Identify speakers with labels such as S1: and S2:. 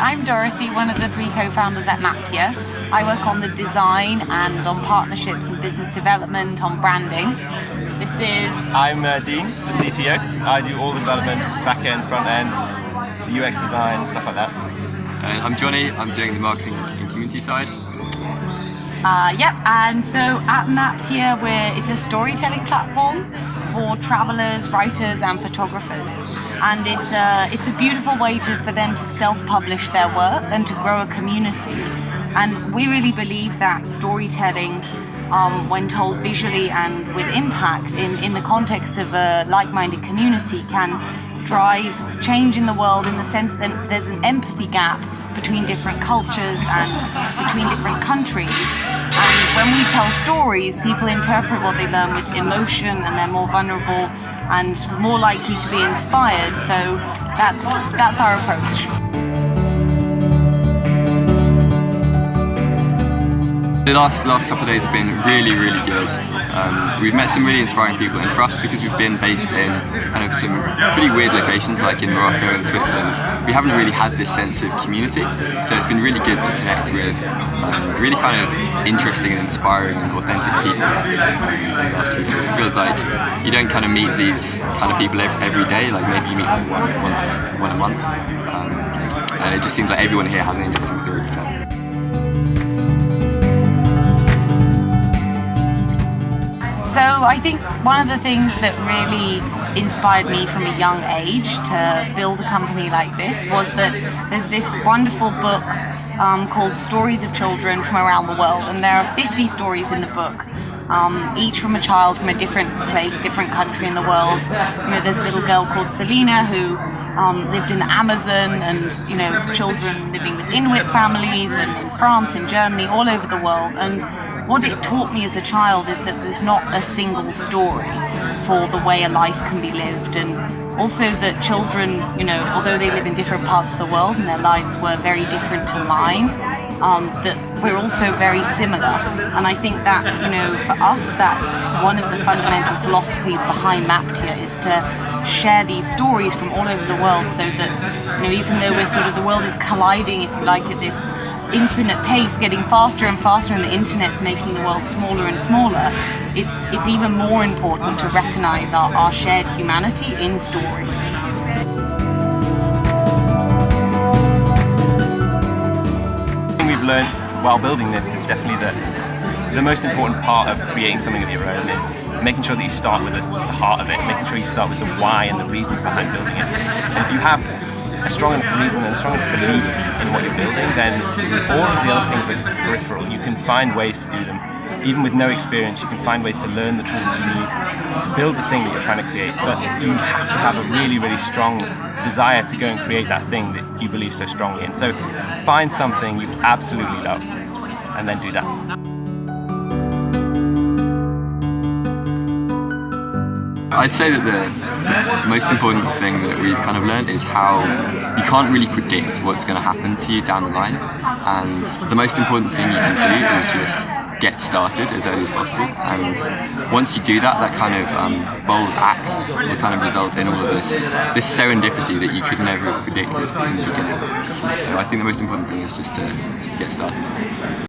S1: I'm Dorothy, one of the 3 co-founders at Maptia. I work on the design and on partnerships and business development, on branding. This is...
S2: I'm Dean, the CTO. I do all the development, back end, front end, the UX design, stuff like that.
S3: I'm Johnny, I'm doing the marketing and community side.
S1: And so at Maptia, it's a storytelling platform for travellers, writers and photographers. And it's a beautiful way for them to self-publish their work and to grow a community. And we really believe that storytelling, when told visually and with impact in the context of a like-minded community, can drive change in the world in the sense that there's an empathy gap between different cultures and between different countries. And when we tell stories, people interpret what they learn with emotion and they're more vulnerable and more likely to be inspired. So that's our approach.
S3: The last couple of days have been really good. We've met some really inspiring people, and for us, because we've been based in kind of some pretty weird locations like in Morocco and Switzerland, we haven't really had this sense of community. So it's been really good to connect with really kind of interesting and inspiring and authentic people in the last few days. It feels like you don't kind of meet these kind of people every day, like maybe you meet them one a month. And it just seems like everyone here has an interesting story to tell.
S1: So I think one of the things that really inspired me from a young age to build a company like this was that there's this wonderful book called Stories of Children from Around the World, and there are 50 stories in the book, each from a child from a different place, different country in the world. You know, there's a little girl called Selena who lived in the Amazon, and children living with Inuit families, and in France, in Germany, all over the world. And what it taught me as a child is that there's not a single story for the way a life can be lived, and also that children, although they live in different parts of the world and their lives were very different to mine, that we're also very similar. And I think that, for us, that's one of the fundamental philosophies behind Maptia, is to share these stories from all over the world, so that, even though the world is colliding, if you like, at this infinite pace, getting faster and faster, and the internet's making the world smaller and smaller, it's even more important to recognise our shared humanity in stories.
S2: We've learned while building this is definitely that the most important part of creating something of your own is making sure that you start with the heart of it, making sure you start with the why and the reasons behind building it. And if you have a strong enough reason and a strong enough belief in what you're building, then all of the other things are peripheral. You can find ways to do them. Even with no experience, you can find ways to learn the tools you need to build the thing that you're trying to create. But you have to have a really strong desire to go and create that thing that you believe so strongly in. So find something you absolutely love and then do that.
S3: I'd say that the most important thing that we've kind of learned is how you can't really predict what's going to happen to you down the line, and the most important thing you can do is just get started as early as possible. And once you do that, that kind of bold act will kind of result in all of this serendipity that you could never have predicted in the beginning. So I think the most important thing is just to get started.